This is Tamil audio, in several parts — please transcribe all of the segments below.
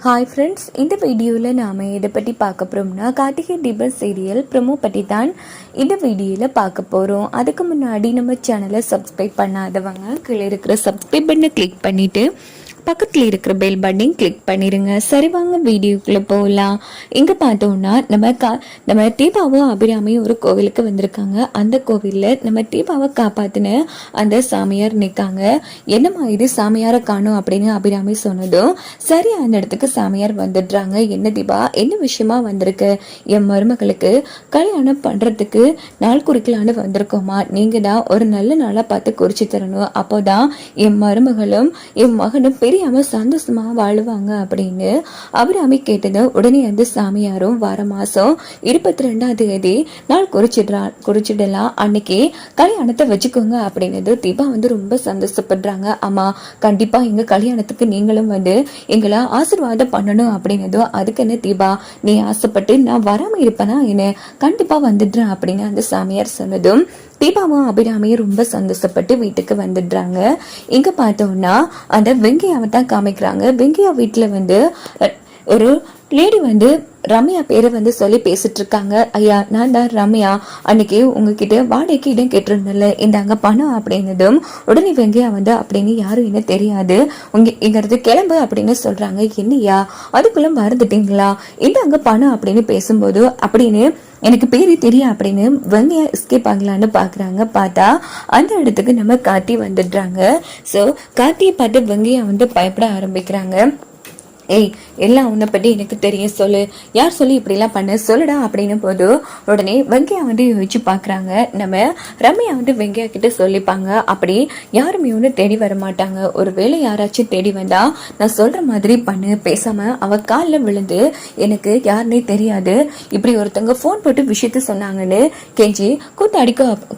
ஹாய் ஃப்ரெண்ட்ஸ், இந்த வீடியோவில் நாம் எதை பற்றி பார்க்க போகிறோம்னா கார்த்திகை தீபம் சீரியல் ப்ரமோ பற்றி தான் இந்த வீடியோவில் பார்க்க போகிறோம். அதுக்கு முன்னாடி நம்ம சேனலை சப்ஸ்கிரைப் பண்ணாதவங்க கீழே இருக்கிற சப்ஸ்கிரைப் பட்டனை கிளிக் பண்ணிவிட்டு பக்கத்தில் இருக்கிற பெல் பட்டன் கிளிக் பண்ணிடுங்க. சரி, வாங்க வீடியோக்குள்ளே போகலாம். இங்கே பார்த்தோம்னா நம்ம தீபாவும் அபிராமியும் ஒரு கோவிலுக்கு வந்திருக்காங்க. அந்த கோவிலில் நம்ம தீபாவை காப்பாற்றின அந்த சாமியார் நிற்காங்க. என்னம்மா இது, சாமியாரை காணும் அப்படின்னு அபிராமி சொன்னதும் சரி, அந்த இடத்துக்கு சாமியார் வந்துடுறாங்க. என்ன தீபா, என்ன விஷயமா வந்திருக்கு? என் மருமகளுக்கு கல்யாணம் பண்ணுறதுக்கு நாள் குறிக்கலான்னு வந்திருக்கோமா? நீங்கள் தான் ஒரு நல்ல நாளாக பார்த்து குறிச்சு தரணும். அப்போதான் என் மருமகளும் என் மகனும் பெரியாம சந்தோஷமா வாழுவாங்க அப்படின்னு அபிராமி கேட்டது. உடனே அந்த சாமியாரும் வார மாசம் 22ஆம் தேதி நாள் குறிச்சிடலாம், அன்னைக்கு கல்யாணத்தை வச்சுக்கோங்க அப்படின்னது. தீபா ரொம்ப சந்தோஷப்படுறாங்க. ஆமா, கண்டிப்பா எங்க கல்யாணத்துக்கு நீங்களும் எங்களை ஆசீர்வாதம் பண்ணணும் அப்படின்னதோ. அதுக்கு என்ன தீபா, நீ ஆசைப்பட்டு நான் வராம இருப்பேனா என்ன? கண்டிப்பா வந்துடுறேன் அப்படின்னு அந்த சாமியார் சொன்னதும் தீபாவும் அபிராமியும் ரொம்ப சந்தோஷப்பட்டு வீட்டுக்கு வந்துடுறாங்க. இங்க பார்த்தோம்னா அந்த வெங்கையாவை தான் காமிக்கிறாங்க. வெங்கையா வீட்டுல ஒரு லேடி ரம்யா பேரை சொல்லி பேசிட்டு இருக்காங்க. ஐயா, நான் தான் ரம்யா, அன்னைக்கு உங்ககிட்ட வாடகைக்கு இடம் கேட்டிருந்தல, இந்தாங்க பணம் அப்படின்னதும் உடனே வெங்கையா அப்படின்னு யாரும் என்ன தெரியாது, இங்கிறது கிளம்பு அப்படின்னு சொல்றாங்க. என்னையா அதுக்குள்ள மறந்துட்டீங்களா, இந்தாங்க பணம் அப்படின்னு பேசும்போது அப்படின்னு எனக்கு பேரு தெரியும் அப்படின்னு வெங்கையா எஸ்கேப் ஆகலான்னு பாக்குறாங்க. பார்த்தா அந்த இடத்துக்கு நம்ம கார்த்தி வந்துடுறாங்க. ஸோ கார்த்தியை பார்த்து வெங்கையா பயப்பட ஆரம்பிக்கிறாங்க. ஏய், எல்லாம் உன்னை பற்றி எனக்கு தெரியும், சொல்லு, யார் சொல்லி இப்படிலாம் பண்ண, சொல்லுடா அப்படின்னு போது உடனே வெங்கையா யோசிச்சு பார்க்குறாங்க. நம்ம ரம்யா வெங்கையா கிட்ட சொல்லிப்பாங்க. அப்படி யாருமே தேடி வர மாட்டாங்க. ஒரு வேளை யாராச்சும் தேடி வந்தா நான் சொல்ற மாதிரி பண்ணு, பேசாம அவ காலில் விழுந்து எனக்கு யாருன்னே தெரியாது, இப்படி ஒருத்தவங்க ஃபோன் போட்டு விஷயத்த சொன்னாங்கன்னு கெஞ்சி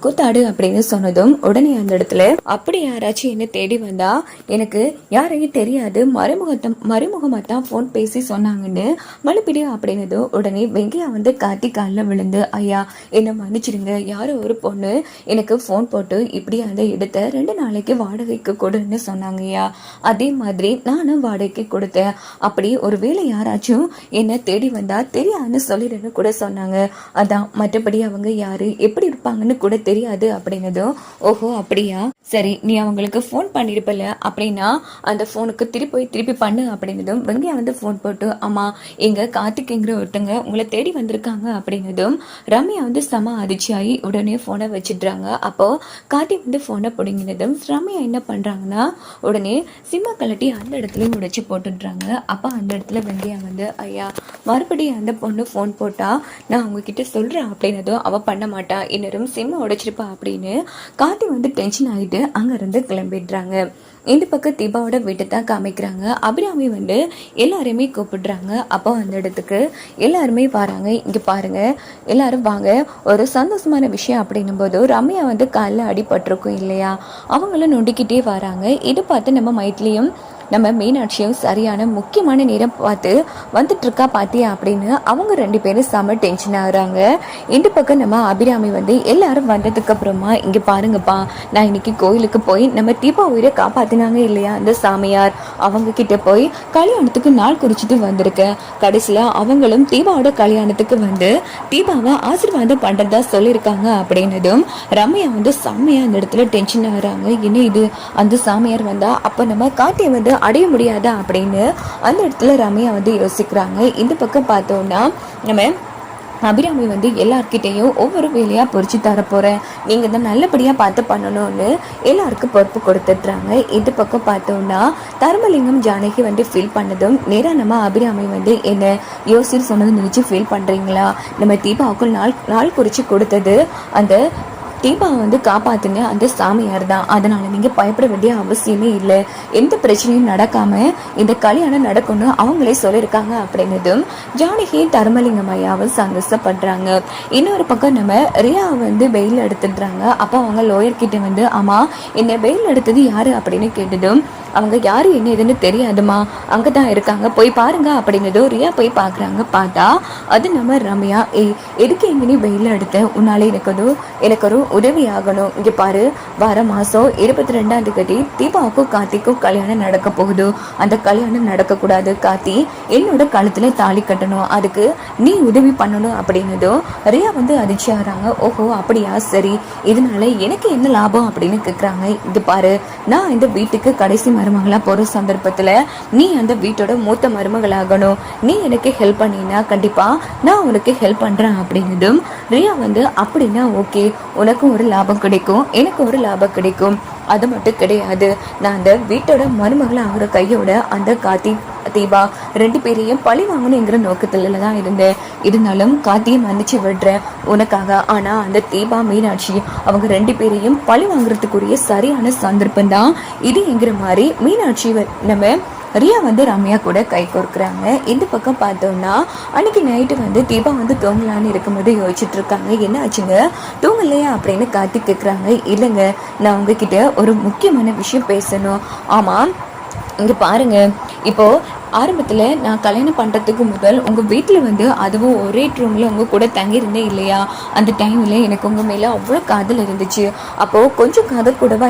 கூத்தாடு அப்படின்னு சொன்னதும் உடனே அந்த இடத்துல அப்படி யாராச்சும் என்ன தேடி வந்தா எனக்கு யாரையும் தெரியாது, மறைமுகமா தான் போன் பேசி சொன்னாங்கன்னு மழுப்பிடு அப்படின்னதோ. உடனே வெங்கையா கார்த்தி காலில் விழுந்து, ஐயா என்ன மன்னிச்சிடுங்க, யாரோ ஒரு பொண்ணு எனக்கு போன் போட்டு இப்படி அந்த இடத்த 2 நாளைக்கு வாடகைக்கு கொடுன்னு சொன்னாங்கய்யா. அதே மாதிரி நானும் வாடகைக்கு கொடுத்தேன். அப்படி ஒரு வேளை யாராச்சும் என்ன தேடி வந்தா தெரியாதுன்னு சொல்லிடுன்னு கூட சொன்னாங்க. அதான், மற்றபடி அவங்க யாரு எப்படி இருப்பாங்கன்னு கூட தெரியாது அப்படின்னதும். ஓஹோ அப்படியா, சரி, நீ அவங்களுக்கு ஃபோன் பண்ணிருப்பல, அப்படின்னா அந்த ஃபோனுக்கு திருப்பி பண்ணு அப்படின்னதும் வெங்கையா ஃபோன் போட்டு, அம்மா எங்க கார்த்திக்ங்கிற ஒருத்தங்க உங்களை தேடி வந்திருக்காங்க அப்படின்னதும் ரம்யா செம அதிர்ச்சியாகி உடனே ஃபோனை வச்சிடுறாங்க. அப்போ கார்த்திக் ஃபோனை பிடிங்கினதும் ரம்யா என்ன பண்றாங்கன்னா உடனே சிம்மா கலட்டி அந்த இடத்துல உடைச்சு போட்டுடுறாங்க. அப்போ அந்த இடத்துல வெங்கையா ஐயா மறுபடியும் அந்த பொண்ணு ஃபோன் போட்டா நான் உங்ககிட்ட சொல்றேன் அப்படின்னதும் அவ பண்ண மாட்டா, இன்னரும் சிம்மா உடைச்சிருப்பா அப்படின்னு கார்த்தி டென்ஷன் ஆகிட்டு அங்கிருந்து கிளம்பிடுறாங்க. இந்த பக்கம் தீபாவோட வீட்டை தான் காமிக்கிறாங்க. அபிராமி எல்லாருமே கூப்பிடுறாங்க. அப்போ அந்த இடத்துக்கு எல்லாருமே வராங்க. இங்க பாருங்க, எல்லாரும் வாங்க, ஒரு சந்தோஷமான விஷயம் அப்படின்னும் போது ரம்யா காலில் அடிபட்டிருக்கும் இல்லையா, அவங்களும் நொண்டிக்கிட்டே வராங்க. இதை பார்த்து நம்ம மைட்லியும் நம்ம மீனாட்சியும் சரியான முக்கியமான நேரம் பார்த்து வந்துட்டு இருக்கா பாத்தியா அப்படின்னு அவங்க 2 பேரும் செம டென்ஷன் ஆகுறாங்க. இந்த பக்கம் நம்ம அபிராமி எல்லாரும் வந்ததுக்கு அப்புறமா, இங்க பாருங்கப்பா, நான் இன்னைக்கு கோயிலுக்கு போய் நம்ம தீபா உயிரை காப்பாத்தினாங்க இல்லையா அந்த சாமியார், அவங்க கிட்ட போய் கல்யாணத்துக்கு நாள் குறிச்சிட்டு வந்திருக்கேன். கடைசியில அவங்களும் தீபாவோட கல்யாணத்துக்கு தீபாவை ஆசீர்வாதம் பண்றதா சொல்லியிருக்காங்க அப்படின்னதும் ரம்யா செம்மையா அந்த இடத்துல டென்ஷன் ஆகுறாங்க. என்ன இது, அந்த சாமியார் வந்தா அப்ப நம்ம காட்டிய அடைய முடியாதா அப்படின்னு அந்த இடத்துல ரம்யா யோசிக்கிறாங்க. இந்த பக்கம் பார்த்தோம்னா நம்ம அபிராமி எல்லார்கிட்டையும் ஒவ்வொரு வேலையா பொறிச்சு தர போறேன், நீங்க தான் நல்லபடியா பார்த்து பண்ணணும்னு எல்லாருக்கும் பொறுப்பு கொடுத்துட்றாங்க. இந்த பக்கம் பார்த்தோம்னா தர்மலிங்கம் ஜானகி ஃபீல் பண்ணதும் நேரா நம்ம அபிராமி என்ன யோசிச்சு சொன்னது நினைச்சு ஃபீல் பண்றீங்களா, நம்ம தீபாவுக்கு நாள் குறிச்சு கொடுத்தது அந்த தீபா காப்பாத்துங்க அந்த சாமியார் தான், அதனால நீங்க பயப்பட வேண்டிய அவசியமே இல்லை, எந்த பிரச்சனையும் நடக்காம இந்த கல்யாணம் நடக்கும்னு அவங்களே சொல்லியிருக்காங்க அப்படின்னதும் ஜானகி தர்மலிங்கம் ஐயாவை சந்தோஷப்படுறாங்க. இன்னொரு பக்கம் நம்ம ரியா வெயில் எடுத்துடுறாங்க. அப்போ அவங்க லோயர் கிட்ட ஆமா என்ன வெயில் எடுத்தது யாரு அப்படின்னு கேட்டதும் அவங்க யாரு என்ன ஏதுன்னு தெரியாதுமா, அங்கதான் இருக்காங்க, போய் பாருங்க அப்படின்னதோ ரியா போய் பாக்குறாங்க. பார்த்தா அது நம்ம ரம்யா. எதுக்கு எங்க நீ வெயில எடுத்த, உன்னால எனக்கு ஒரு உதவி ஆகணும். இங்க பாரு, வர மாசம் 22ஆம் தேதி தீபாவுக்கும் கார்த்திக்கும் கல்யாணம் நடக்க போகுது. அந்த கல்யாணம் நடக்க கூடாது கார்த்தி, என்னோட கழுத்துல தாலி கட்டணும், அதுக்கு நீ உதவி பண்ணணும் அப்படின்னதும் ரியா அதிர்ச்சி ஆகிறாங்க. ஓஹோ அப்படியா, சரி, இதனால எனக்கு என்ன லாபம் அப்படின்னு கேட்குறாங்க. இது பாரு, நான் இந்த வீட்டுக்கு கடைசி மருமகளா போற சந்தர்ப்பத்துல நீ அந்த வீட்டோட மூத்த மருமகளாகணும். நீ எனக்கு ஹெல்ப் பண்ணினா கண்டிப்பா நான் உனக்கு ஹெல்ப் பண்றேன் அப்படின்னதும் ரியா அப்படின்னா ஓகே, உனக்கும் ஒரு லாபம் கிடைக்கும், எனக்கு ஒரு லாபம் கிடைக்கும். அது மட்டும் கிடையாது, நான் அந்த வீட்டோட மருமகளை ஆகிற கையோட அந்த கார்த்தி தீபா 2 பேரையும் பழி வாங்கணுங்கிற நோக்கத்துல தான் இருந்தேன். இருந்தாலும் கார்த்தியை மன்னிச்சு விடுறேன் உனக்காக. ஆனா அந்த தீபா மீனாட்சி அவங்க 2 பேரையும் பழி வாங்குறதுக்குரிய சரியான சந்தர்ப்பம் தான் இதுங்கிற மாதிரி மீனாட்சி நம்ம ரியா ரம்யா கூட கை கோர்க்குறாங்க. இந்த பக்கம் பார்த்தோம்னா அன்னைக்கு நைட்டு தீபா தூங்கலான்னு இருக்கும்போது யோசிச்சுட்டு இருக்காங்க. என்ன ஆச்சுங்க, தூங்கலையா அப்படின்னு கார்த்தி கேட்குறாங்க. இல்லைங்க, நான் உங்ககிட்ட ஒரு முக்கியமான விஷயம் பேசணும். ஆமாம், இங்கே பாருங்க, இப்போ ஆரம்பத்தில் நான் கல்யாணம் பண்ணுறதுக்கு முதல் உங்கள் வீட்டில் அதுவும் ஒரே ரூமில் உங்கள் கூட தங்கியிருந்தேன் இல்லையா, அந்த டைமில் எனக்கு உங்கள் மேலே அவ்வளோ காதல் இருந்துச்சு. அப்போது கொஞ்சம் காதல் கூடவா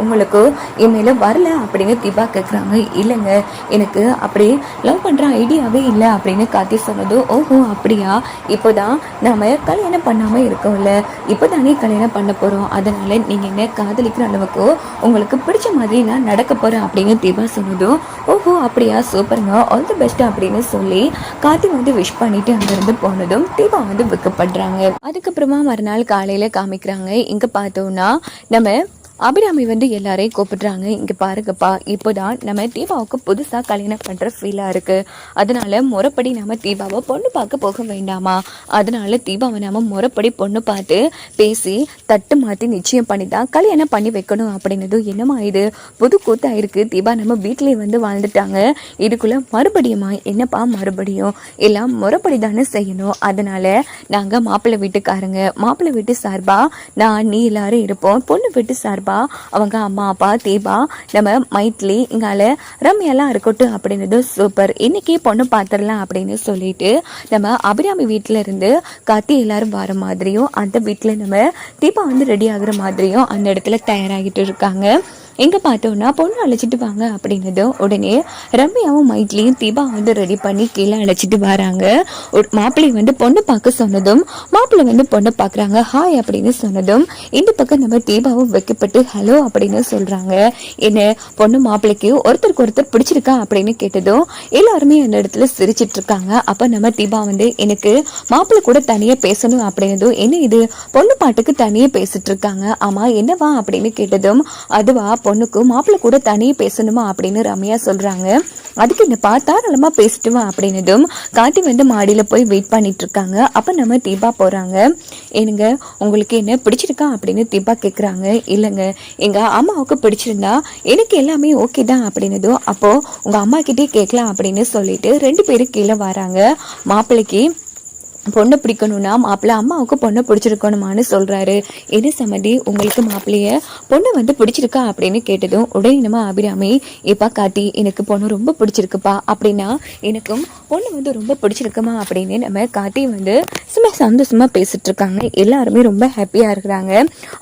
உங்களுக்கு என் மேலே வரல அப்படின்னு தீபா கேட்குறாங்க. இல்லைங்க, எனக்கு அப்படி லவ் பண்ணுற ஐடியாவே இல்லை அப்படின்னு கார்த்தி சொன்னது. ஓஹோ அப்படியா, இப்போ தான் நம்ம கல்யாணம் பண்ணாமல் இருக்கோம்ல, இப்போ தானே கல்யாணம் பண்ண போகிறோம், அதனால் நீங்கள் என்ன காதலிக்கிற அளவுக்கு உங்களுக்கு பிடிச்ச மாதிரி நான் நடக்க போகிறேன் அப்படின்னு தீபா சொன்னதும் ஓஹோ அப்படியா, சூப்பருங்க, ஆல் தி பெஸ்ட் அப்படின்னு சொல்லி கார்த்தி விஷ் பண்ணிட்டு அங்கிருந்து போனதும் தீபா வெக்கப்படுறாங்க. அதுக்கப்புறமா மறுநாள் காலையில காமிக்கிறாங்க. இங்க பார்த்தோம்னா நம்ம அபிராமி எல்லாரையும் கூப்பிடுறாங்க. இங்கே பாருங்கப்பா, இப்போதான் நம்ம தீபாவுக்கு புதுசாக கல்யாணம் பண்ணுற ஃபீலாக இருக்குது. அதனால முறைப்படி நம்ம தீபாவை பொண்ணு பார்க்க போக வேண்டாமா, அதனால தீபாவை நம்ம முறைப்படி பொண்ணு பார்த்து பேசி தட்டு மாற்றி நிச்சயம் பண்ணி தான் கல்யாணம் பண்ணி வைக்கணும் அப்படின்னது. என்னமா இது புது கூத்தாக இருக்குது, தீபா நம்ம வீட்டிலே வாழ்ந்துட்டாங்க, இதுக்குள்ளே மறுபடியுமா, என்னப்பா மறுபடியும், எல்லாம் முறைப்படி தானே செய்யணும். அதனால நாங்கள் மாப்பிள்ளை வீட்டுக்காரங்க, மாப்பிள்ளை வீட்டு சார்பா நான் நீ எல்லாரும் இருப்போம், பொண்ணு வீட்டு சார்பா அவங்க அம்மா அப்பா தீபா நம்ம மைத்லி இங்கால ரம்யாலாம் இருக்கட்டும் அப்படின்னது. சூப்பர், இன்னைக்கு பொண்ணு பார்த்துடலாம் அப்படின்னு சொல்லிட்டு நம்ம அபிராமி வீட்டில இருந்து கார்த்தி எல்லாரும் வர மாதிரியும் அந்த வீட்டில் நம்ம தீபா ரெடி ஆகுற மாதிரியும் அந்த இடத்துல தயாராகிட்டு இருக்காங்க. எங்கே பார்த்தோன்னா பொண்ணு அழைச்சிட்டு வாங்க அப்படின்னதும் உடனே ரம்யாவும் மைட்லியும் தீபா ரெடி பண்ணி கீழே அழைச்சிட்டு வராங்க. மாப்பிள்ளை பொண்ணு பார்க்க சொன்னதும் மாப்பிள்ளை பொண்ணை பார்க்குறாங்க. ஹாய் அப்படின்னு சொன்னதும் இந்த பக்கம் நம்ம தீபாவும் வைக்கப்பட்டு ஹலோ அப்படின்னு சொல்கிறாங்க. என்ன பொண்ணு மாப்பிள்ளைக்கு ஒருத்தருக்கு ஒருத்தர் பிடிச்சிருக்கா அப்படின்னு கேட்டதும் எல்லாருமே அந்த இடத்துல சிரிச்சிட்டு இருக்காங்க. அப்போ நம்ம தீபா எனக்கு மாப்பிள்ளை கூட தனியாக பேசணும் அப்படின்னதும் என்ன இது பொண்ணு பாட்டுக்கு தனியாக பேசிட்டு இருக்காங்க, ஆமா என்னவா அப்படின்னு கேட்டதும் அதுவா பொண்ணுக்கு மாப்பிள்ளை கூட தனியே பேசணுமா அப்படின்னு ரம்யா சொல்றாங்க. அதுக்கு என்னப்பா தாராளமா பேசிட்டுவா அப்படின்னதும் கார்த்தி மாடியில போய் வெயிட் பண்ணிட்டு இருக்காங்க. அப்ப நம்ம தீபா போறாங்க. ஏனுங்க உங்களுக்கு என்ன பிடிச்சிருக்கா அப்படின்னு தீபா கேக்குறாங்க. இல்லைங்க, எங்க அம்மாவுக்கு பிடிச்சிருந்தா எனக்கு எல்லாமே ஓகே தான் அப்படின்னதும் அப்போ உங்க அம்மா கிட்டே கேட்கலாம் அப்படின்னு சொல்லிட்டு 2 பேரும் கீழே வராங்க. மாப்பிள்ளைக்கு பொண்ணை பிடிக்கணும்னா மாப்பிள்ளை அம்மாவுக்கு பொண்ணை பிடிச்சிருக்கணுமான்னு சொல்றாரு. என்ன சம்மதி, உங்களுக்கு மாப்பிள்ளைய பொண்ணை பிடிச்சிருக்கா அப்படின்னு கேட்டதும் உடனே நம்ம அபிராமி இப்பா கார்த்தி எனக்கு பொண்ணு ரொம்ப பிடிச்சிருக்குப்பா அப்படின்னா எனக்கும் பொண்ணு ரொம்ப பிடிச்சிருக்குமா அப்படின்னு நம்ம கார்த்தி சும்மா சந்தோஷமா பேசிட்டு இருக்காங்க. எல்லாருமே ரொம்ப ஹாப்பியா இருக்கிறாங்க.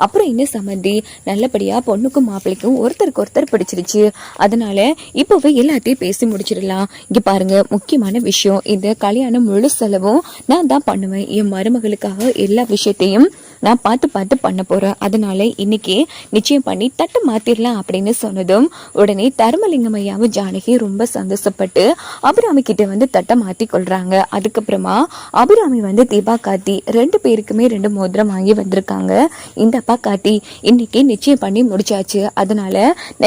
அப்புறம் என்ன சம்மதி, நல்லபடியா பொண்ணுக்கும் மாப்பிள்ளைக்கும் ஒருத்தருக்கு ஒருத்தர் பிடிச்சிருச்சு, அதனால இப்போவே எல்லாத்தையும் பேசி முடிச்சிடலாம். இங்க பாருங்க, முக்கியமான விஷயம், இந்த கல்யாணம் முழு செலவும் நான் தான் பண்ணுவேன். என் மருமகளுக்காக எல்லா விஷயத்தையும் நான் பார்த்து பண்ண போறேன். அதனால இன்னைக்கு நிச்சயம் பண்ணி தட்டு மாத்திரலாம் அப்படின்னு சொன்னதும் உடனே தர்மலிங்கம் ஐயாவும் ஜானகி ரொம்ப சந்தோஷப்பட்டு அபிராமி கிட்ட தட்டை மாத்தி கொள்றாங்க. அதுக்கப்புறமா அபிராமி தீபா கார்த்தி 2 பேருக்குமே 2 மோதிரம் வாங்கி வந்திருக்காங்க. இந்தப்பா கார்த்தி, இன்னைக்கு நிச்சயம் பண்ணி முடிச்சாச்சு, அதனால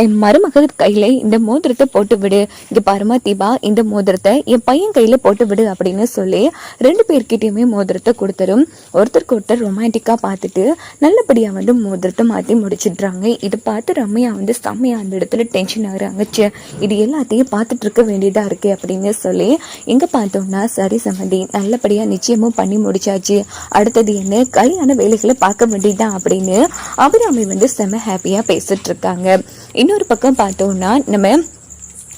என் மருமகள் கையில இந்த மோதிரத்தை போட்டு விடு. இங்க பாருமா தீபா, இந்த மோதிரத்தை என் பையன் கையில போட்டு விடு அப்படின்னு சொல்லி 2 பேர்கிட்டயுமே மோதிரத்தை கொடுத்தரும் ஒருத்தருக்கு ஒருத்தர் ரொமான்டிக்கா பார்த்துட்டு நல்லபடியா வந்து மோதிரத்தை மாற்றி முடிச்சிடுறாங்க. இதை பார்த்து ரம்யா வந்து செம்மையா அந்த இடத்துல டென்ஷன் ஆகுறாங்க. இது எல்லாத்தையும் பார்த்துட்டு இருக்க வேண்டியதா இருக்கு அப்படின்னு சொல்லி எங்க பார்த்தோம்னா சரி சம்மந்தி நல்லபடியா நிச்சயமும் பண்ணி முடிச்சாச்சு, அடுத்தது என்ன கல்யாண வேலைகளை பார்க்க வேண்டியதுதான் அப்படின்னு அபிராமி வந்து செம ஹாப்பியா பேசிட்டு இருக்காங்க. இன்னொரு பக்கம் பார்த்தோம்னா நம்ம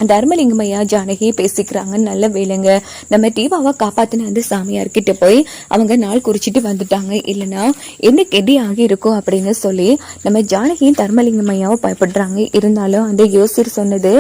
தர்மலிங்கம் ஐயா ஜானகி பேசிக்கிறாங்க. நல்ல வேலைங்க, நம்ம தீபாவை காப்பாத்தின அந்த சாமியார்கிட்ட போய் அவங்க நாள் குறிச்சிட்டு வந்துட்டாங்க, இல்லைன்னா என்ன கெடி ஆகி இருக்கும் அப்படின்னு சொல்லி நம்ம ஜானகியும் தர்மலிங்கம் ஐயாவும் பயப்படுறாங்க. இருந்தாலும் அந்த யோசிர் சொன்னது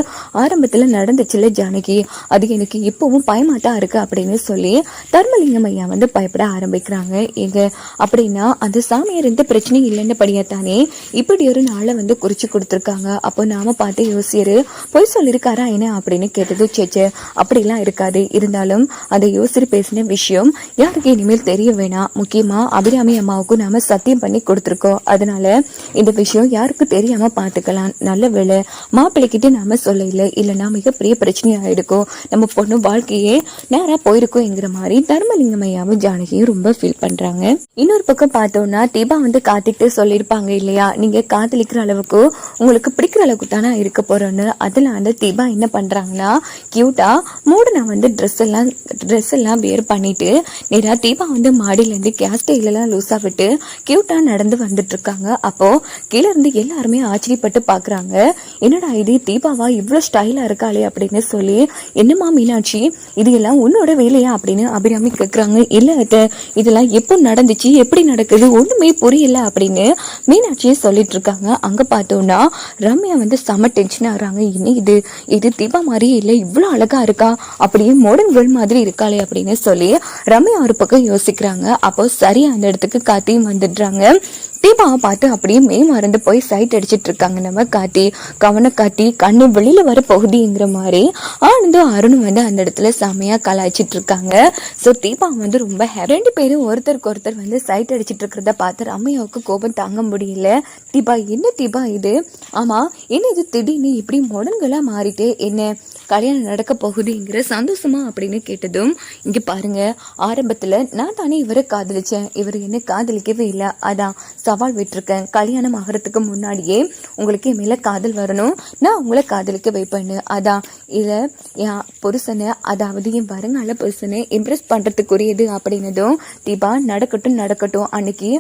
ஆரம்பத்துல நடந்துச்சுல ஜானகி, அது எனக்கு இப்பவும் பயமாதான் இருக்கு அப்படின்னு சொல்லி தர்மலிங்கம் ஐயா வந்து பயப்பட ஆரம்பிக்கிறாங்க. எங்க அப்படின்னா அந்த சாமியார் எந்த பிரச்சனையும் இல்லைன்னு படியாத்தானே இப்படி ஒரு நாளை வந்து குறிச்சு கொடுத்துருக்காங்க. அப்போ நாம பார்த்து யோசியரு பொய் சொல்லியிருக்காரா என்ன அப்படின்னு கேட்டது. சேச்சே அப்படிலாம் இருக்காது, இருந்தாலும் அந்த யோசிச்சு பேசின விஷயம் யாருக்கு இனிமேல் தெரிய வேணாம், முக்கியமா அபிராமி அம்மாவுக்கும் நாம சத்தியம் பண்ணி கொடுத்துருக்கோம், அதனால இந்த விஷயம் யாருக்கு தெரியாம பாத்துக்கலாம். நல்ல வேலை மாப்பிள்ளைக்கிட்ட நாம சொல்ல இல்லை, இல்லைன்னா மிகப்பெரிய பிரச்சனையா இருக்கும், நம்ம பொண்ணு வாழ்க்கையே நேரா போயிருக்கோங்கிற மாதிரி தர்மலிங்கம் ஐயாவும் ஜானகியும் ரொம்ப ஃபீல் பண்றாங்க. இன்னொரு பக்கம் பார்த்தோம்னா தீபா வந்து காத்திட்டு சொல்லியிருப்பாங்க இல்லையா, நீங்க காதலிக்கிற அளவுக்கு உங்களுக்கு பிடிக்கிற அளவுக்கு தானே இருக்க போறோன்னு. அதுல அந்த தீபா என்ன பண்றாங்கன்னா கியூட்டா மூடனா வந்து ட்ரெஸ் எல்லாம் வேர் பண்ணிட்டு நேரா தீபா வந்து மாடியில இருந்து கேஸ்டைல எல்லாம் லூசா விட்டு கியூட்டா நடந்து வந்துட்டு இருக்காங்க. அப்போ கீழே இருந்து எல்லாருமே ஆச்சரியப்பட்டு பாக்குறாங்க, என்னடா இது தீபாவா இவ்வளவு ஸ்டைலா இருக்காளே அப்படின்னு சொல்லி. என்னமா மீனாட்சி இது எல்லாம் உன்னோட வேலையா அப்படின்னு அபிராமி கேக்குறாங்க. இல்ல இதெல்லாம் எப்போ நடந்துச்சு, எப்படி நடக்குது ஒண்ணுமே புரியல அப்படின்னு மீனாட்சியே சொல்லிட்டு இருக்காங்க. அங்க பார்த்தோம்னா ரம்யா வந்து செம டென்ஷன் ஆகுறாங்க. இன்னும் இது தீபா மாதிரியே இல்லை, இவ்வளவு அழகா இருக்கா, அப்படியே மாடர்ன் கேர்ள் மாதிரி இருக்காளே அப்படின்னு சொல்லி ரம்யா ஒரு பக்கம் யோசிக்கிறாங்க. அப்போ சரியா அந்த இடத்துக்கு காத்தியும் வந்துடுறாங்க. தீபாவை பார்த்து அப்படியே மறந்து போய் சைட் அடிச்சிட்டு இருக்காங்க. நம்ம காட்டி கவன காட்டி கண்ணு வெளியில வர போகுதிங்கிற மாதிரி ஆனந்தும் அருணும் வந்து அந்த இடத்துல செமையா கலாய்ச்சிட்டு இருக்காங்க. ஸோ தீபா வந்து ரொம்ப ரெண்டு பேரும் ஒருத்தருக்கு ஒருத்தர் வந்து சைட் அடிச்சிட்டு இருக்கிறத பார்த்து ரம்யாவுக்கு கோபம் தாங்க முடியல. தீபா என்ன தீபா இது, ஆமா என்ன இது திடீர்னு இப்படி முடங்களா மாறிட்டே, என்ன கல்யாணம் நடக்க போகுதுங்கிற சந்தோஷமா அப்படின்னு கேட்டதும், இங்க பாருங்க ஆரம்பத்துல நான் தானே இவரை காதலிச்சேன், இவர் என்ன காதலிக்கவே இல்லை, அதான் சவால் விட்டுருக்கேன், கல்யாணம் ஆகிறதுக்கு முன்னாடியே உங்களுக்கு என் மேல காதல் வரணும், நான் உங்களை காதலிக்க வைப்பேன்னு. அதான் இத என் புருஷனை, அதாவது என் வருங்கால புருஷனை இம்ப்ரெஸ் பண்றதுக்குரியது அப்படின்னதும், தீபா நடக்கட்டும், அன்னைக்கு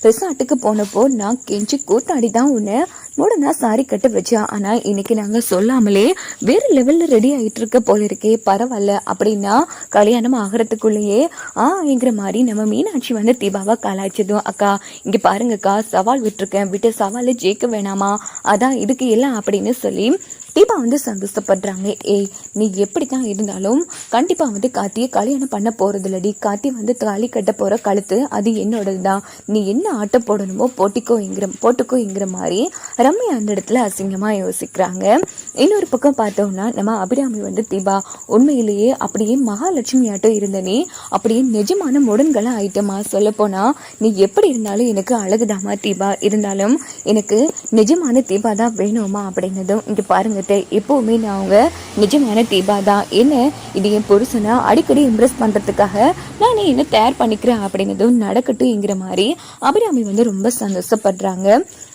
ரெசார்ட்டுக்கு போனப்போ நான் கெஞ்சி கூத்தாடி தான் உன்னை மூடனா சாரி கட்ட வச்சா, ஆனா இன்னைக்கு நாங்க சொல்லாமலே வேற லெவல்ல ரெடி ஆயிட்டு இருக்க போல இருக்கே, பரவாயில்ல அப்படின்னா கல்யாணம் ஆகிறதுக்குள்ளேயே என்கிற மாதிரி நம்ம மீனாட்சி வந்து தீபாவா கலாய்ச்சதும், அக்கா இங்க பாருங்கக்கா சவால் விட்டுருக்கேன், விட்டு சவால ஜெயிக்க வேணாமா, அதான் இதுக்கு எல்லாம் அப்படின்னு சொல்லி தீபா வந்து சந்தோஷப்படுறாங்க. நீ எப்படித்தான் இருந்தாலும் கண்டிப்பா வந்து காத்திய கல்யாணம் பண்ண போறது இல்லடி, காத்தி வந்து தாலி கட்ட போற கழுத்து அது என்னோடதுதான், நீ என்ன ஆட்டம் போடணுமோ போட்டுக்கோங்கிற மாதிரி ரம்யா அந்த இடத்துல அசிங்கமா யோசிக்கிறாங்க. இன்னொரு பக்கம் பார்த்தோம்னா நம்ம அபிராமி வந்து தீபா உண்மையிலேயே அப்படியே மகாலட்சுமி ஆட்டம் இருந்த நீ அப்படியே நிஜமான முடன்களா ஆயிட்டமா, சொல்ல போனா நீ எப்படி இருந்தாலும் எனக்கு அழகுதாமா தீபா, இருந்தாலும் எனக்கு நிஜமான தீபா தான் வேணுமா அப்படின்னதும், இங்க பாருங்க எப்பவுமே நான் அவங்க நிஜமான தீபா தான், என்ன இது என் புருஷனை அடிக்கடி இம்ப்ரெஸ் பண்றதுக்காக நானே என்ன தயார் பண்ணிக்கிறேன் அப்படின்னதும் நடக்கட்டும்ங்கிற மாதிரி அபிராமி வந்து ரொம்ப சந்தோஷப்படுறாங்க.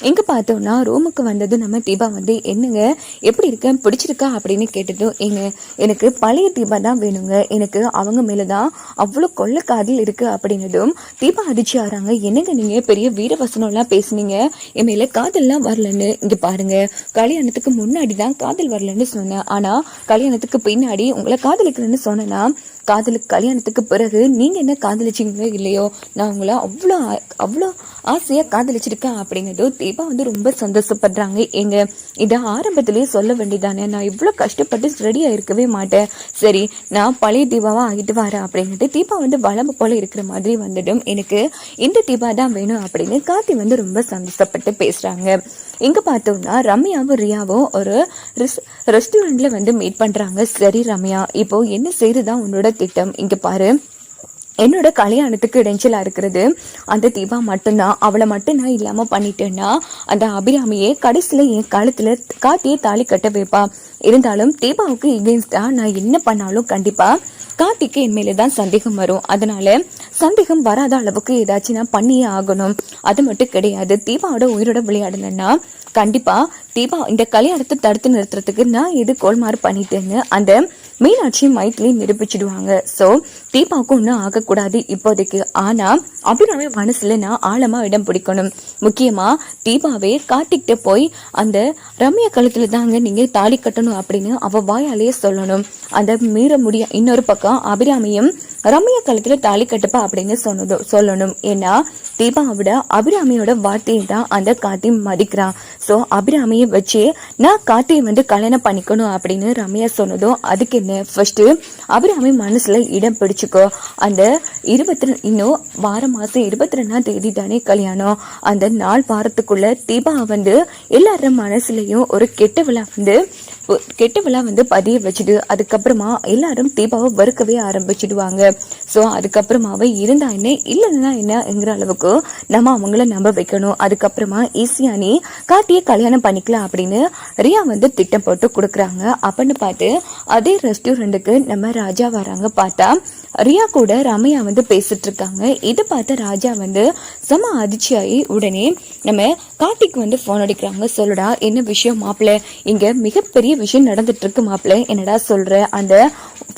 எங்க பார்த்தோம்னா ரூமுக்கு வந்தது நம்ம தீபா வந்து, என்னங்க எப்படி இருக்க பிடிச்சிருக்கா அப்படின்னு கேட்டதும், எனக்கு பழைய தீபா தான் வேணுங்க, எனக்கு அவங்க மேலதான் அவ்வளவு கொள்ள காதல் இருக்கு அப்படின்னதும் தீபா அதிர்ச்சி ஆறாங்க. என்னங்க நீங்க பெரிய வீரவசனம் எல்லாம் பேசுனீங்க, என் மேல காதல்லாம் வரலன்னு, இங்க பாருங்க கல்யாணத்துக்கு முன்னாடி தான் காதல் வரலன்னு சொன்னேன், ஆனா கல்யாணத்துக்கு பின்னாடி உங்களை காதலிக்கிறேன்னு சொன்னா, கல்யாணத்துக்கு பிறகு நீங்க என்ன காதலிச்சிங்களோ இல்லையோ நான் உங்களை அவ்வளோ ஆசையா காதலிச்சிருக்கேன் அப்படிங்கிறது தீபா வந்து ரொம்ப சந்தோஷப்படுறாங்க. எங்க இதை ஆரம்பத்திலேயே சொல்ல வேண்டியதானே, நான் இவ்வளவு கஷ்டப்பட்டு ரெடியா இருக்கவே மாட்டேன், சரி நான் பழைய தீபாவா ஆகிட்டு வரேன் அப்படின்ட்டு தீபா வந்து வளம்பு போல இருக்கிற மாதிரி வந்துடும், எனக்கு இந்த தீபா தான் வேணும் அப்படின்னு கார்த்தி வந்து ரொம்ப சந்தோஷப்பட்டு பேசுறாங்க. எங்க பார்த்தோம்னா ரம்யாவும் ரியாவும் ஒரு ரெஸ்டாரண்ட்ல வந்து மீட் பண்றாங்க. சரி ரம்யா இப்போ என்ன செய்யறதுதான் உன்னோட திட்டம், இங்க பாரு என்னோட கல்யாணத்துக்கு இடைஞ்சலா இருக்கிறது அந்த தீபா மட்டும்தான். அவளை மட்டும் நான் இல்லாம பண்ணிட்டேன்னா அந்த அபிராமியே கடைசியில என் காலத்துல காட்டியே தாலி கட்ட வைப்பா. இருந்தாலும் தீபாவுக்கு எகென்ஸ்டா நான் என்ன பண்ணாலும் கண்டிப்பா கார்த்திக்கு என் மேலதான் சந்தேகம் வரும். அதனால சந்தேகம் வராத அளவுக்கு ஏதாச்சும் நான் பண்ணியே ஆகணும். அது மட்டும் கிடையாது, தீபாவோட உயிரோட விளையாடலன்னா கண்டிப்பா தீபா இந்த கல்யாணத்தை தடுத்து நிறுத்துறதுக்கு நான் எது கோல்மாறு பண்ணிட்டேன்னு அந்த மீனாட்சி மைத்திலையும் நிரூபிச்சிடுவாங்க. சோ தீபாவுக்கு ஒன்றும் ஆகக்கூடாது இப்போதைக்கு. ஆனா அபிராமி மனசுல நான் ஆழமா இடம் பிடிக்கணும். முக்கியமா தீபாவே கார்த்திக்கிட்ட போய் அந்த ரம்யா கழுத்துல தாங்க நீங்க தாலி கட்டணும் அப்படின்னு அவ வாயாலேயே சொல்லணும். அந்த மீற முடிய இன்னொரு பக்கம் அபிராமியும் ரம்யா கழுத்துல தாலி கட்டுப்பா அப்படின்னு சொல்லணும். ஏன்னா தீபாவோட அபிராமியோட வார்த்தையை தான் அந்த கார்த்தி மதிக்கிறான். சோ அபிராமியை வச்சு நான் கார்த்தியை கல்யாணம் பண்ணிக்கணும் அப்படின்னு ரம்யா சொன்னதும் அதுக்கு என்ன, ஃபர்ஸ்ட் அபிராமி மனசுல இடம் பிடிச்சுக்கோ. அந்த இன்னும் மாசம் 22ஆம் தேதி தானே கல்யாணம். அந்த நாள் வாரத்துக்குள்ள தீபா எல்லாரும் மனசுலயும் ஒரு கெட்ட விழா பதிய வச்சுடு. அதுக்கப்புறமா எல்லாரும் தீபாவை வெறுக்கவே ஆரம்பிச்சிடுவாங்க. சோ அதுக்கப்புறமாவே இருந்தா என்ன இல்லைன்னா என்னங்கிற அளவுக்கு நம்ம அவங்கள நம்ப வைக்கணும். அதுக்கப்புறமா ஈஸியா நீ காட்டிய கல்யாணம் பண்ணிக்கலாம் அப்படின்னு ரியா திட்டம் போட்டு கொடுக்குறாங்க. அப்படின்னு பார்த்து அதே ரெஸ்டாரண்ட்டுக்கு நம்ம ராஜா வராங்க. பார்த்தா ரியா கூட ரம்யா பேசிட்டு இருக்காங்க. இதை பார்த்த ராஜா செம அதிர்ச்சியாகி உடனே நம்ம கார்த்திக் போன் அடிக்கிறாங்க. சொல்லுடா என்ன விஷயம் மாப்பிள்ள, இங்க மிகப்பெரிய விஷயம் நடந்துட்டு இருக்கு மாப்பிள்ள, என்னடா சொல்ற? அந்த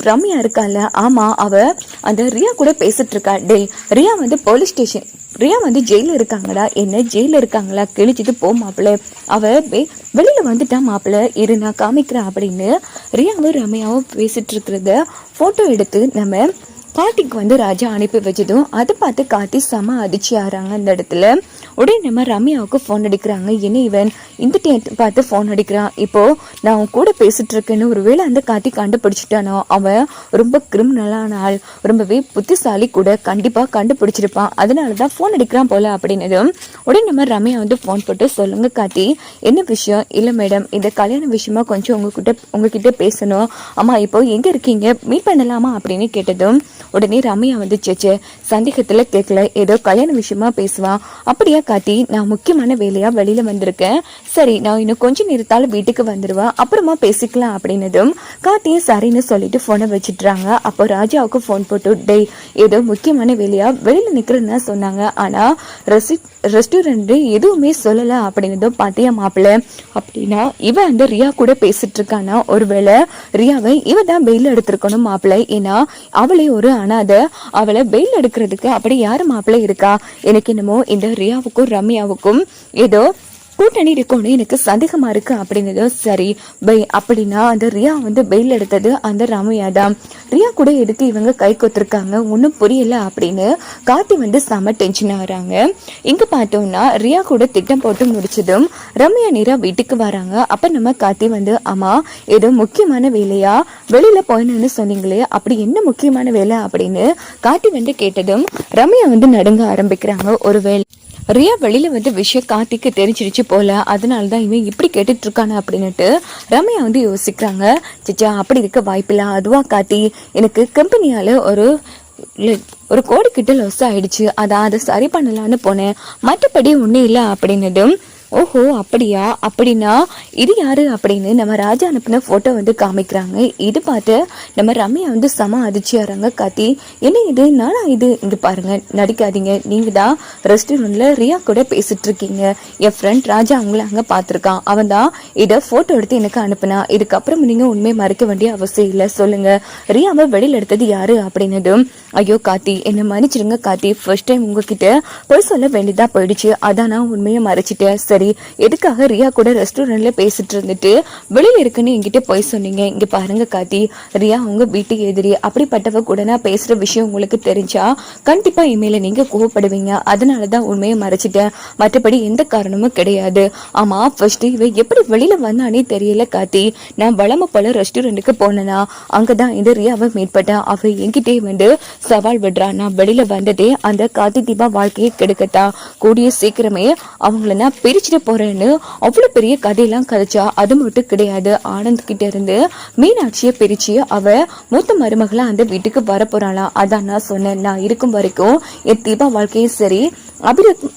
ரம்யா இருக்கால, ஆமா அவ அந்த ரியா கூட பேசிட்டு இருக்கா. டே ரியா போலீஸ் ஸ்டேஷன், ரியா ஜெயில இருக்காங்கடா. என்ன ஜெயில இருக்காங்களா? கிழிச்சிட்டு போ மாப்பிள்ள, அவ வெளியில வந்துட்டா மாப்பிள்ள, இரு நான் காமிக்கிறேன் அப்படின்னு ரியாவும் ரம்யாவும் பேசிட்டு இருக்கிறத போட்டோ எடுத்து நம்ம கார்த்திக்கு ராஜா அனுப்பி வச்சதும் அதை பார்த்து கார்த்தி செம அதிர்ச்சி ஆறாங்க. அந்த இடத்துல உடனே நம்ம ரம்யாவுக்கு போன் அடிக்கிறாங்க. என்ன இவன் இந்த பார்த்து போன் அடிக்கிறான், இப்போ நான் அவன் கூட பேசிட்டு இருக்கேன்னு ஒருவேளை அந்த கார்த்தி கண்டுபிடிச்சிட்டானோ, அவன் ரொம்ப கிரிமினலான ஆள், ரொம்பவே புத்திசாலி கூட, கண்டிப்பா கண்டுபிடிச்சிருப்பான், அதனாலதான் போன் அடிக்கிறான் போல அப்படின்னதும் உடனே நம்ம ரம்யா போன் போட்டு சொல்லுங்க கார்த்தி என்ன விஷயம்? இல்ல மேடம் இந்த கல்யாண விஷயமா கொஞ்சம் உங்ககிட்ட பேசணும். ஆமா இப்போ எங்க இருக்கீங்க, மீட் பண்ணலாமா அப்படின்னு கேட்டதும் உடனே ரம்யா சேச்சே சந்தேகத்துல கேட்கல, ஏதோ கல்யாண விஷயமா பேசுவான். அப்படியா கார்த்தி, நான் முக்கியமான வேலையா வெளியில வந்திருக்கேன், சரி நான் இன்னும் கொஞ்சம் நேரத்தால வீட்டுக்கு வந்துடுவேன், அப்புறமா பேசிக்கலாம் அப்படின்னதும் கார்த்தியும் சரின்னு சொல்லிட்டு போனை வச்சுட்டுறாங்க. அப்போ ராஜாவுக்கு போன் போட்டு டேய் ஏதோ முக்கியமான வேலையா வெளியில நிக்கிறதுன்னு சொன்னாங்க, ஆனா ரெஸ்டாரண்ட் எதுவுமே சொல்லல அப்படின்னதும் பாத்தியா மாப்பிள்ள, அப்படின்னா இவன் ரியா கூட பேசிட்டு இருக்கானா? ஒருவேளை ரியாவை இவ தான் பெயில் எடுத்திருக்கணும் மாப்பிள்ள, ஏன்னா அவளே ஒரு அனாத, அவளை பெயில் எடுக்கிறதுக்கு அப்படி யாரு மாப்பிள்ள இருக்கா? எனக்கு என்னமோ இந்த ரியாவுக்கும் ரம்யாவுக்கும் ஏதோ கூட்டணி இருக்கும்னு எனக்கு சந்தேகமா இருக்கு அப்படின்னதும் சரி பை, அப்படின்னா அந்த ரியா பெயில் எடுத்தது அந்த ரம்யா தான், ரியா கூட எடுத்து இவங்க கை கொத்திருக்காங்க, ஒன்னும் புரியல அப்படின்னு கார்த்தி செம டென்ஷன் ஆகுறாங்க. இங்க பார்த்தோம்னா ரியா கூட திட்டம் போட்டு முடிச்சதும் ரம்யா நேரா வீட்டுக்கு வராங்க. அப்ப நம்ம கார்த்தி ஆமா ஏதோ முக்கியமான வேலையா வெளியில போயின்னு சொன்னீங்களே, அப்படி என்ன முக்கியமான வேலை அப்படின்னு கார்த்தி கேட்டதும் ரம்யா நடுங்க ஆரம்பிக்கிறாங்க. ஒரு வேலை ரியா வெளியில விஷயம் கார்த்திக்கு தெரிஞ்சிருச்சு போல, அதனாலதான் இவன் இப்படி கேட்டுட்டு இருக்கானு அப்படின்னுட்டு ரம்யா யோசிக்கிறாங்க. சிச்சா அப்படி இருக்க வாய்ப்பில்ல, அதுவா கார்த்தி எனக்கு கம்பெனியால ஒரு கோடி கிட்ட லாஸ் ஆயிடுச்சு, அதை சரி பண்ணலான்னு போனேன், மற்றபடி ஒன்னும் இல்லை அப்படின்னதும் ஓஹோ அப்படியா, அப்படின்னா இது யாரு அப்படின்னு நம்ம ராஜா அனுப்பின போட்டோ காமிக்கிறாங்க. இது பார்த்து நம்ம ரம்யா செம அதிர்ச்சியாறாங்க. கார்த்தி என்ன இது, நானா இது, இங்க பாருங்க நடிக்காதீங்க, நீங்க தான் ரெஸ்டாரண்ட்ல ரியா கூட பேசிட்டு இருக்கீங்க, என் ஃப்ரெண்ட் ராஜா அவங்கள அங்க பாத்திருக்கான், அவன் தான் இதை போட்டோ எடுத்து எனக்கு அனுப்புனா, இதுக்கப்புறம் நீங்க உண்மையை மறைக்க வேண்டிய அவசியம் இல்லை, சொல்லுங்க ரியாவை வெளியில எடுத்தது யாரு அப்படின்னதும் ஐயோ கார்த்தி என்ன மன்னிச்சிருங்க கார்த்தி, ஃபர்ஸ்ட் டைம் உங்ககிட்ட பொய் சொல்ல வேண்டியதா போயிடுச்சு, அதான் நான் உண்மையை மறைச்சிட்டேன், சரி எதுக்காக ரியா கூட ரெஸ்டாரண்ட்ல பேசிட்டு இருந்துட்டு வெளியில இருக்குன்னு என்கிட்ட போய் சொன்னீங்க? இங்க பாருங்க கார்த்தி, ரியா உங்க வீட்டுக்கு எதிரி, அப்படிப்பட்டவ கூட நான் பேசுற விஷயம் உங்களுக்கு தெரிஞ்சா கண்டிப்பா இனிமேல நீங்க கோவப்படுவீங்க, அதனாலதான் உண்மையை மறைச்சிட்டேன், மற்றபடி எந்த காரணமும் கிடையாது. ஆமா ஃபர்ஸ்ட் இவ எப்படி வெளியில வந்தானே தெரியல கார்த்தி, நான் வளம போல ரெஸ்டாரண்ட்டுக்கு போனேனா அங்கதான் இந்த ரியாவை மீட் பண்ணேன், அவ என்கிட்டே சவால் விடுறா, நான் வெளியில வந்ததே அந்த கார்த்தி தீபா வாழ்க்கையை கெடுக்கட்டா, கூடிய சீக்கிரமே அவங்கள நான் பிரிச்சு முடிச்சிட்டு போறேன்னு அவ்வளவு பெரிய கதையெல்லாம் கதைச்சா. அது மட்டும் கிடையாது, ஆனந்த் கிட்ட இருந்து மீனாட்சியை பிரிச்சு அவ மூத்த மருமகளா அந்த வீட்டுக்கு வர போறாளாம். அதான் நான் சொன்னேன், நான் இருக்கும் வரைக்கும் என் தீபா வாழ்க்கையும் சரி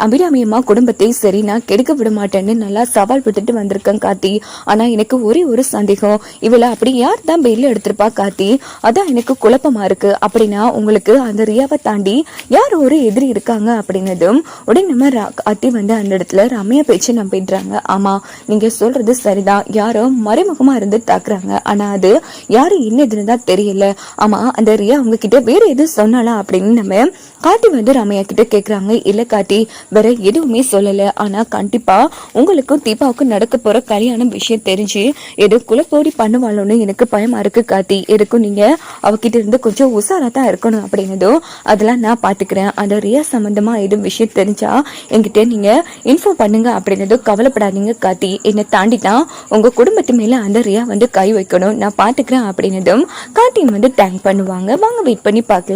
அபிராமியம்மா குடும்பத்தையும் சரி நான் கெடுக்க விட மாட்டேன்னு நல்லா சவால் விட்டுட்டு வந்திருக்கேன் கார்த்தி. ஆனா எனக்கு ஒரே ஒரு சந்தேகம், இவளை அப்படி யார் தான் பெயில எடுத்திருப்பா கார்த்தி, அதான் எனக்கு குழப்பமா இருக்கு. அப்படின்னா உங்களுக்கு அந்த ரியாவை தாண்டி யார் ஒரு எதிரி இருக்காங்க அப்படின்னதும் உடனே நம்ம கார்த்தி வந்து அந்த இடத்துல ரம்யா பேச்சு நம்பிடுறாங்க. ஆமா, நீங்க சொல்றது சரிதான், யாரோ மறைமுகமா இருந்து தாக்குறாங்க. ஆனா அது யாரு என்னதுன்னு தான் தெரியல. ஆமா, அந்த ரியா உங்ககிட்ட வேற எதுவும் சொன்னாலா அப்படின்னு நம்ம கார்த்தி வந்து ரம்யா கிட்ட கேக்குறாங்க. இல்ல கார்த்தி, வேற எதுவுமே சொல்லல. ஆனா கண்டிப்பா உங்களுக்கும் தீபாவுக்கும் நடக்க போற கல்யாணம் விஷயம் தெரிஞ்சு ஏதோ குலப்போடி பண்ணுவாளோன்னு எனக்கு பயமா இருக்கு கார்த்தி. எதுக்கும் நீங்க அவகிட்ட இருந்து கொஞ்சம் உசாரா தான் இருக்கணும் அப்படின்னதும் அதெல்லாம் நான் பாத்துக்கிறேன். அந்த ரியா சம்பந்தமா எதுவும் விஷயம் தெரிஞ்சா என்கிட்ட நீங்க இன்ஃபார்ம் பண்ணுங்க அப்படின்னதும் கவலைப்படாதீங்க கார்த்தி, என்னை தாண்டி தான் உங்க குடும்பத்து மேல அந்த ரியா வந்து கை வைக்கணும், நான் பாத்துக்கிறேன் அப்படின்னதும் கார்த்தி வந்து தேங்க் பண்ணுவாங்க. வாங்க வெயிட் பண்ணி பார்க்கலாம்.